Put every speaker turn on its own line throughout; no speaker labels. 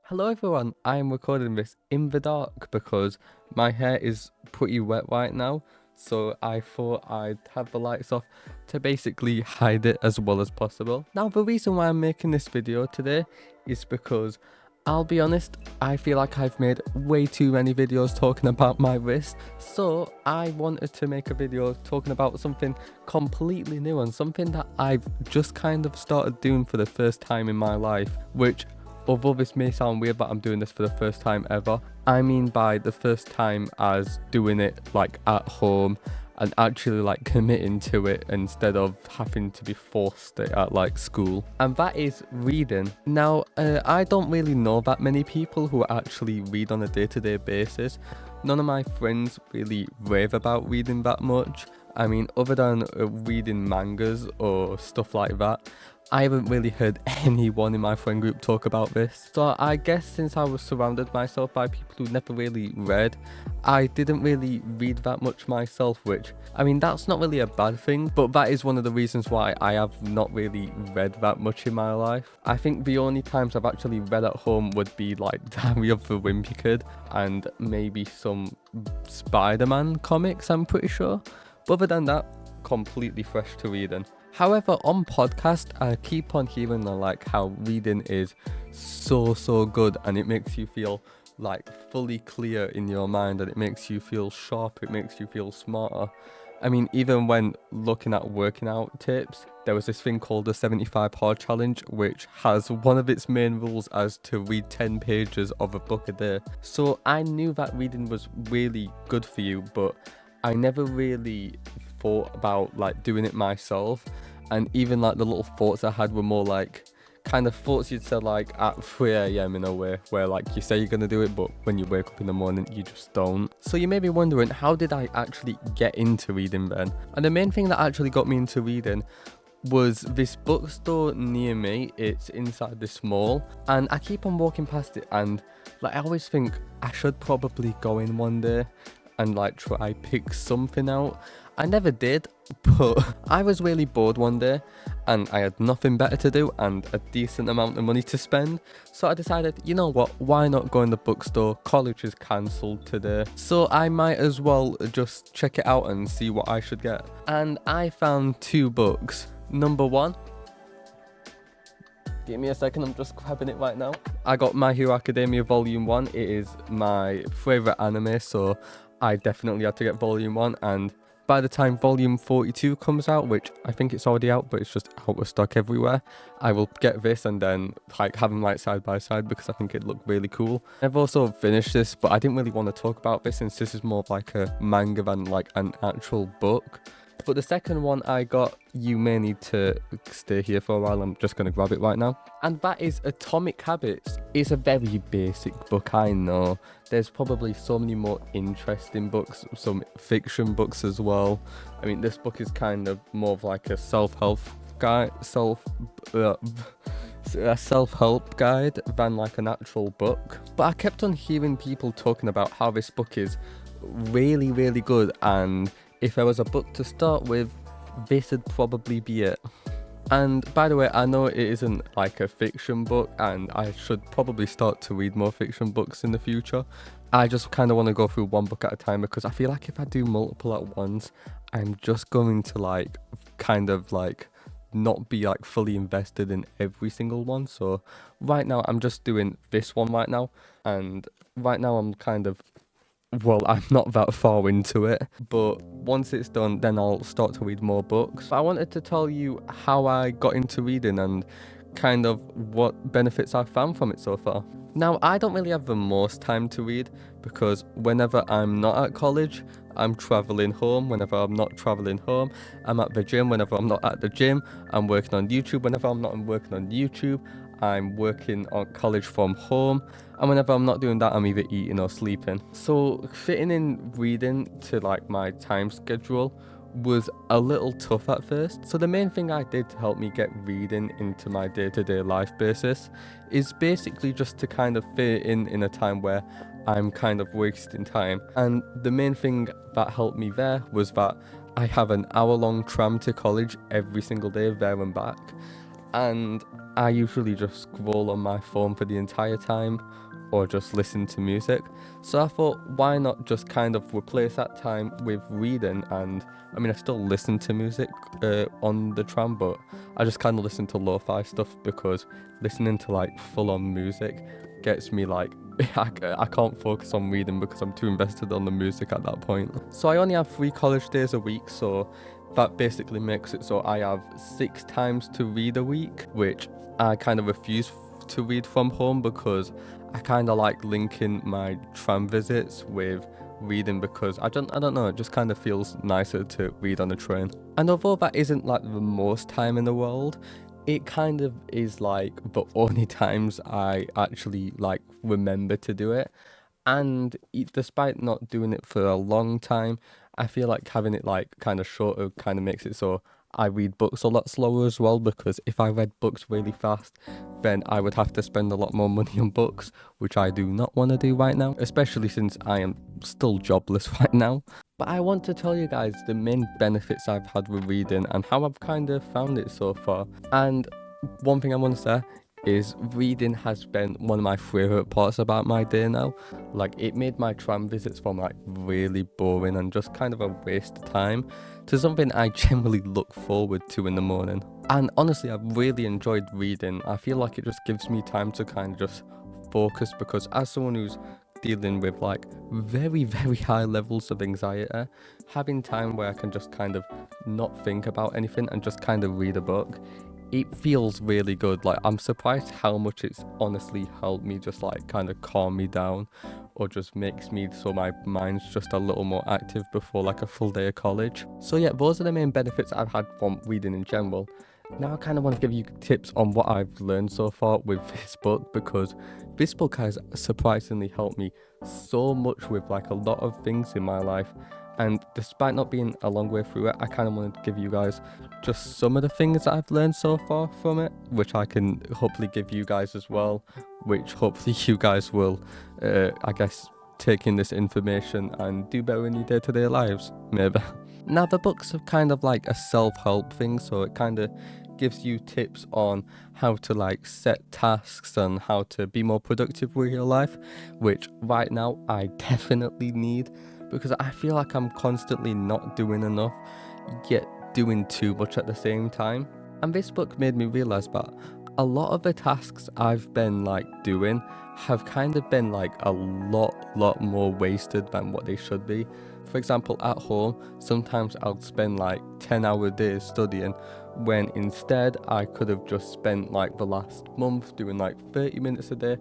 Hello everyone, I'm recording this in the dark because my hair is pretty wet right now, so I thought I'd have the lights off to basically hide it as well as possible. Now the reason why I'm making this video today is because I'll be honest, I feel like I've made way too many videos talking about my wrist, so I wanted to make a video talking about something completely new and something that I've just kind of started doing for the first time in my life, which although this may sound weird that I'm doing this for the first time ever, I mean by the first time as doing it like at home and actually like committing to it instead of having to be forced at like school, and that is reading. Now I don't really know that many people who actually read on a day-to-day basis. None of my friends really rave about reading that much. I mean, other than reading mangas or stuff like that, I haven't really heard anyone in my friend group talk about this. So I guess since I was surrounded myself by people who never really read, I didn't really read that much myself, which, I mean, that's not really a bad thing, but that is one of the reasons why I have not really read that much in my life. I think the only times I've actually read at home would be like Diary of the Wimpy Kid and maybe some Spider-Man comics, I'm pretty sure. But other than that, completely fresh to reading. However, on podcast, I keep on hearing like how reading is so good, and it makes you feel like fully clear in your mind, and it makes you feel sharp, it makes you feel smarter. I mean, even when looking at working out tips, there was this thing called the 75 hard challenge, which has one of its main rules as to read 10 pages of a book a day. So I knew that reading was really good for you, but I never really thought about like doing it myself, and even like the little thoughts I had were more like kind of thoughts you'd say like at 3 a.m. in a way, where like you say you're gonna do it, but when you wake up in the morning you just don't. So you may be wondering, how did I actually get into reading then? And the main thing that actually got me into reading was this bookstore near me. It's inside this mall, and I keep on walking past it, and like I always think I should probably go in one day and like try pick something out. I never did, but I was really bored one day and I had nothing better to do and a decent amount of money to spend, so I decided, you know what, why not go in the bookstore? College is cancelled today, so I might as well just check it out and see what I should get. And I found two books. Number one, give me a second, I'm just grabbing it right now. I got My Hero Academia Volume 1. It is my favourite anime, so I definitely had to get Volume 1, and by the time Volume 42 comes out, which I think it's already out, but it's just out of stock everywhere, I will get this and then like have them like side by side because I think it looked really cool. I've also finished this, but I didn't really want to talk about this since this is more of like a manga than like an actual book. But the second one I got, you may need to stay here for a while, I'm just going to grab it right now. And that is Atomic Habits. It's a very basic book, I know. There's probably so many more interesting books, some fiction books as well. I mean, this book is kind of more of like a self-help guide, a self-help guide than like an actual book. But I kept on hearing people talking about how this book is really good, and if there was a book to start with, this would probably be it. And by the way, I know it isn't like a fiction book, and I should probably start to read more fiction books in the future. I just kind of want to go through one book at a time because I feel like if I do multiple at once, I'm just going to like kind of like not be like fully invested in every single one. So right now I'm just doing this one right now, and right now I'm kind of, well, I'm not that far into it, but once it's done, then I'll start to read more books. I wanted to tell you how I got into reading and kind of what benefits I've found from it so far. Now, I don't really have the most time to read because whenever I'm not at college, I'm traveling home. Whenever I'm not traveling home, I'm at the gym. Whenever I'm not at the gym, I'm working on YouTube. Whenever I'm not working on YouTube, I'm working on college from home, and whenever I'm not doing that, I'm either eating or sleeping. So fitting in reading to like my time schedule was a little tough at first. So the main thing I did to help me get reading into my day-to-day life basis is basically just to kind of fit it in a time where I'm kind of wasting time. And the main thing that helped me there was that I have an hour-long tram to college every single day there and back. and I usually just scroll on my phone for the entire time or just listen to music. So I thought, why not just kind of replace that time with reading? And I mean, I still listen to music on the tram, but I just kind of listen to lo-fi stuff, because listening to like full-on music gets me like I can't focus on reading because I'm too invested on the music at that point. So I only have 3 college days a week, so that basically makes it so I have 6 times to read a week, which I kind of refuse to read from home, because I kind of like linking my tram visits with reading, because I don't know, it just kind of feels nicer to read on a train. And although that isn't like the most time in the world, it kind of is like the only times I actually like remember to do it. And despite not doing it for a long time, I feel like having it like kind of shorter kind of makes it so I read books a lot slower as well, because if I read books really fast, then I would have to spend a lot more money on books, which I do not want to do right now, especially since I am still jobless right now. But I want to tell you guys the main benefits I've had with reading and how I've kind of found it so far. And one thing I want to say is reading has been one of my favourite parts about my day now. Like, it made my tram visits from like really boring and just kind of a waste of time to something I generally look forward to in the morning. And honestly, I've really enjoyed reading. I feel like it just gives me time to kind of just focus, because as someone who's dealing with like very high levels of anxiety, having time where I can just kind of not think about anything and just kind of read a book, it feels really good. Like, I'm surprised how much it's honestly helped me just like kind of calm me down, or just makes me so my mind's just a little more active before like a full day of college. So yeah, those are the main benefits I've had from reading in general. Now I kind of want to give you tips on what I've learned so far with this book, because this book has surprisingly helped me so much with like a lot of things in my life. And despite not being a long way through it, I kind of wanted to give you guys just some of the things that I've learned so far from it, which I can hopefully give you guys as well, which hopefully you guys will, I guess, take in this information and do better in your day-to-day lives, maybe. Now, the book's kind of like a self-help thing, so it kind of gives you tips on how to like set tasks and how to be more productive with your life, which right now I definitely need, because I feel like I'm constantly not doing enough, yet doing too much at the same time. And this book made me realize that a lot of the tasks I've been like doing have kind of been like a lot more wasted than what they should be. For example, at home, sometimes I'll spend like 10-hour days studying, when instead I could have just spent like the last month doing like 30 minutes a day,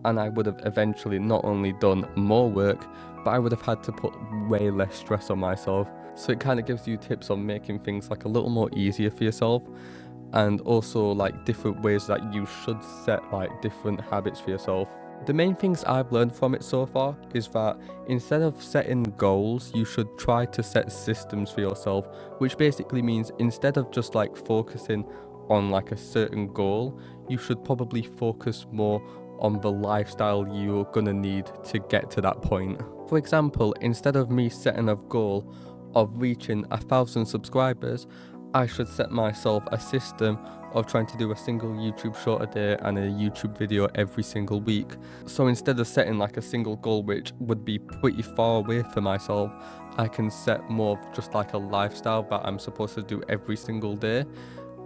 and I would have eventually not only done more work, but I would have had to put way less stress on myself. So it kind of gives you tips on making things like a little more easier for yourself, and also like different ways that you should set like different habits for yourself. The main things I've learned from it so far is that instead of setting goals, you should try to set systems for yourself, which basically means instead of just like focusing on like a certain goal, you should probably focus more on the lifestyle you're gonna need to get to that point. For example, instead of me setting a goal of reaching 1,000 subscribers, I should set myself a system of trying to do a single YouTube short a day and a YouTube video every single week. So instead of setting like a single goal which would be pretty far away for myself, I can set more of just like a lifestyle that I'm supposed to do every single day.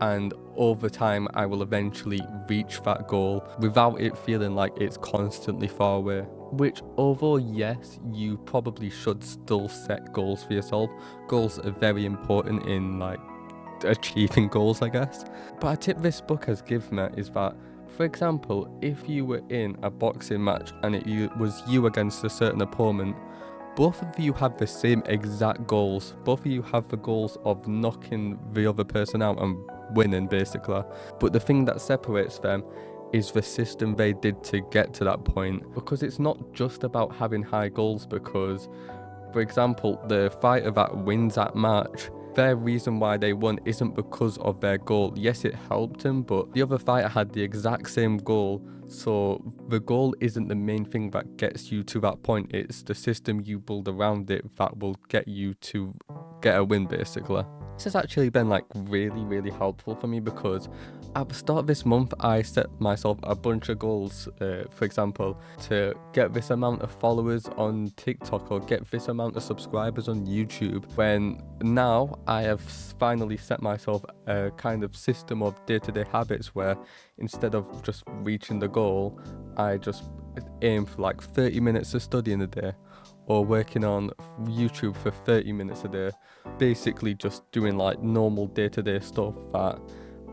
And over time, I will eventually reach that goal without it feeling like it's constantly far away. Which, although yes, you probably should still set goals for yourself. Goals are very important in like achieving goals, I guess. But a tip this book has given me is that, for example, if you were in a boxing match and it was you against a certain opponent, both of you have the same exact goals. Both of you have the goals of knocking the other person out and winning, basically. But the thing that separates them is the system they did to get to that point. Because it's not just about having high goals, because, for example, the fighter that wins that match, their reason why they won isn't because of their goal. Yes, it helped him, but the other fighter had the exact same goal. So the goal isn't the main thing that gets you to that point. It's the system you build around it that will get you to get a win, basically. This has actually been like really helpful for me because at the start of this month I set myself a bunch of goals, for example, to get this amount of followers on TikTok or get this amount of subscribers on YouTube, when now I have finally set myself a kind of system of day-to-day habits where instead of just reaching the goal, I just aim for like 30 minutes of studying a day or working on YouTube for 30 minutes a day, basically just doing like normal day-to-day stuff that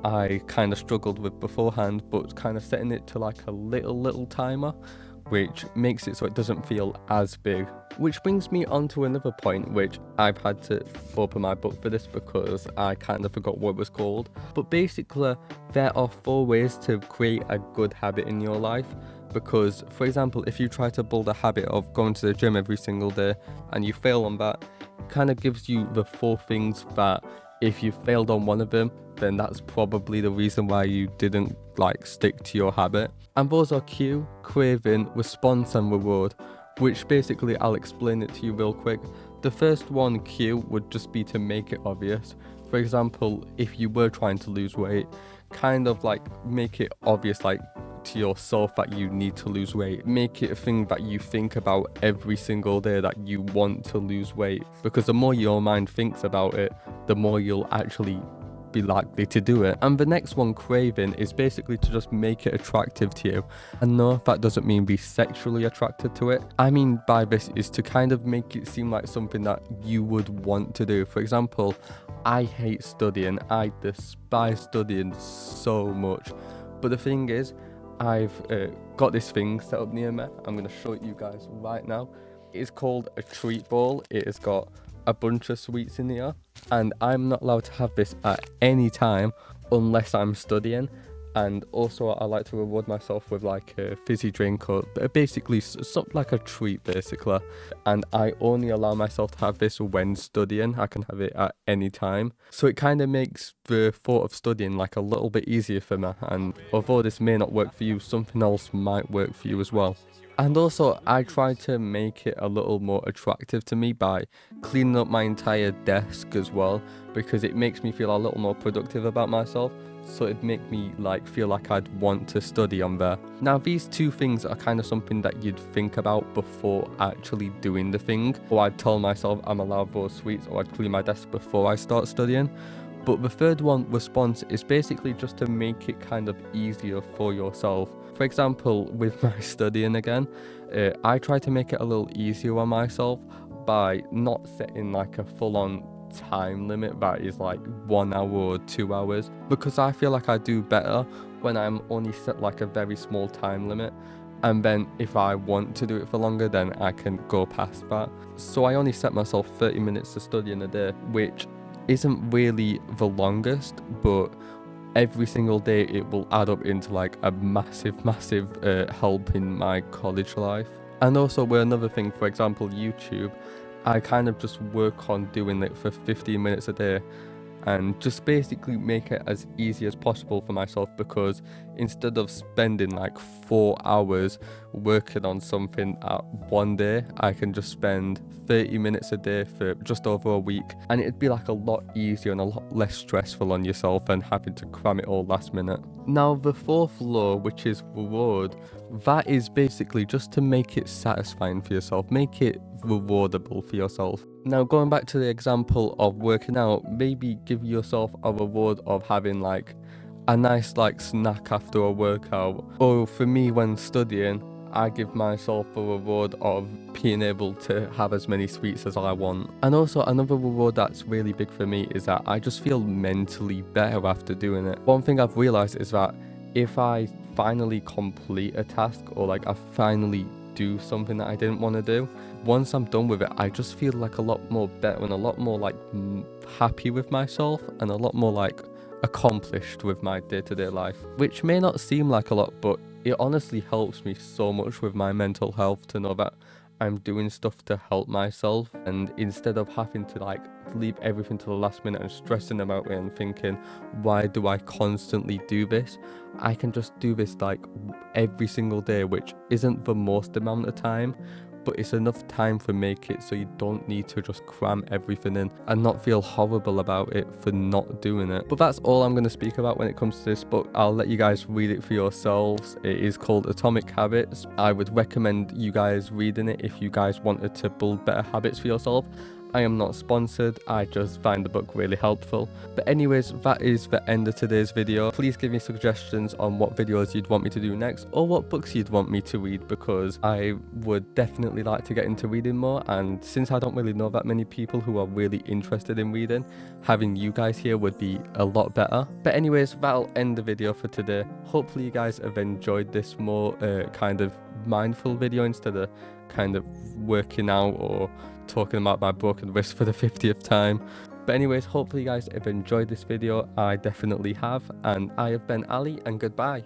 I kind of struggled with beforehand, but kind of setting it to like a little timer, which makes it so it doesn't feel as big. Which brings me on to another point, which I've had to open my book for this because I kind of forgot what it was called. But basically, there are 4 ways to create a good habit in your life. Because, for example, if you try to build a habit of going to the gym every single day and you fail on that, it kind of gives you the 4 things that if you failed on one of them, then that's probably the reason why you didn't like stick to your habit. And those are cue, craving, response and reward, which basically I'll explain it to you real quick. The first one, cue, would just be to make it obvious. For example, if you were trying to lose weight, kind of like make it obvious, like to yourself that you need to lose weight. Make it a thing that you think about every single day, that you want to lose weight, because the more your mind thinks about it, the more you'll actually be likely to do it. And the next one, craving, is basically to just make it attractive to you. And no, that doesn't mean be sexually attracted to it. I mean by this is to kind of make it seem like something that you would want to do. For example, I hate studying. I despise studying so much. But the thing is, I've got this thing set up near me. I'm going to show it you guys right now. It's called a treat ball. It has got a bunch of sweets in here, and I'm not allowed to have this at any time unless I'm studying. And also I like to reward myself with like a fizzy drink, or basically something like a treat basically. And I only allow myself to have this when studying. I can have it at any time, so it kind of makes the thought of studying like a little bit easier for me. And although this may not work for you, something else might work for you as well. And also, I try to make it a little more attractive to me by cleaning up my entire desk as well, because it makes me feel a little more productive about myself. So it'd make me like feel like I'd want to study on there. Now, these 2 things are kind of something that you'd think about before actually doing the thing. Or I'd tell myself I'm allowed those sweets, or I'd clean my desk before I start studying. But the third one, response, is basically just to make it kind of easier for yourself. For example, with my studying again, I try to make it a little easier on myself by not setting like a full-on time limit that is like 1 hour or 2 hours, because I feel like I do better when I'm only set like a very small time limit, and then if I want to do it for longer, then I can go past that. So I only set myself 30 minutes to study in a day, which isn't really the longest, but every single day it will add up into like a massive help in my college life. And also with another thing, for example, YouTube, I kind of just work on doing it for 15 minutes a day and just basically make it as easy as possible for myself, because instead of spending like 4 hours working on something at one day, I can just spend 30 minutes a day for just over a week, and it'd be like a lot easier and a lot less stressful on yourself than having to cram it all last minute. Now, the 4th law, which is reward, that is basically just to make it satisfying for yourself, make it rewardable for yourself. Now, going back to the example of working out, maybe give yourself a reward of having like a nice like snack after a workout. Or for me, when studying, I give myself a reward of being able to have as many sweets as I want. And also another reward that's really big for me is that I just feel mentally better after doing it. One thing I've realized is that if I finally complete a task, or like I finally do something that I didn't want to do, once I'm done with it, I just feel like a lot more better and a lot more like happy with myself, and a lot more like accomplished with my day-to-day life, which may not seem like a lot, but it honestly helps me so much with my mental health to know that I'm doing stuff to help myself, and instead of having to like leave everything to the last minute and stressing about it and thinking, why do I constantly do this? I can just do this like every single day, which isn't the most amount of time, but it's enough time for make it so you don't need to just cram everything in and not feel horrible about it for not doing it. But that's all I'm going to speak about when it comes to this book. I'll let you guys read it for yourselves. It is called Atomic Habits. I would recommend you guys reading it if you guys wanted to build better habits for yourself. I am not sponsored, I just find the book really helpful. But anyways, that is the end of today's video. Please give me suggestions on what videos you'd want me to do next, or what books you'd want me to read, because I would definitely like to get into reading more, and since I don't really know that many people who are really interested in reading, having you guys here would be a lot better. But anyways, that'll end the video for today. Hopefully you guys have enjoyed this more kind of mindful video instead of kind of working out or talking about my broken wrist for the 50th time. But anyways, hopefully you guys have enjoyed this video. I definitely have, and I have been Ali, and goodbye.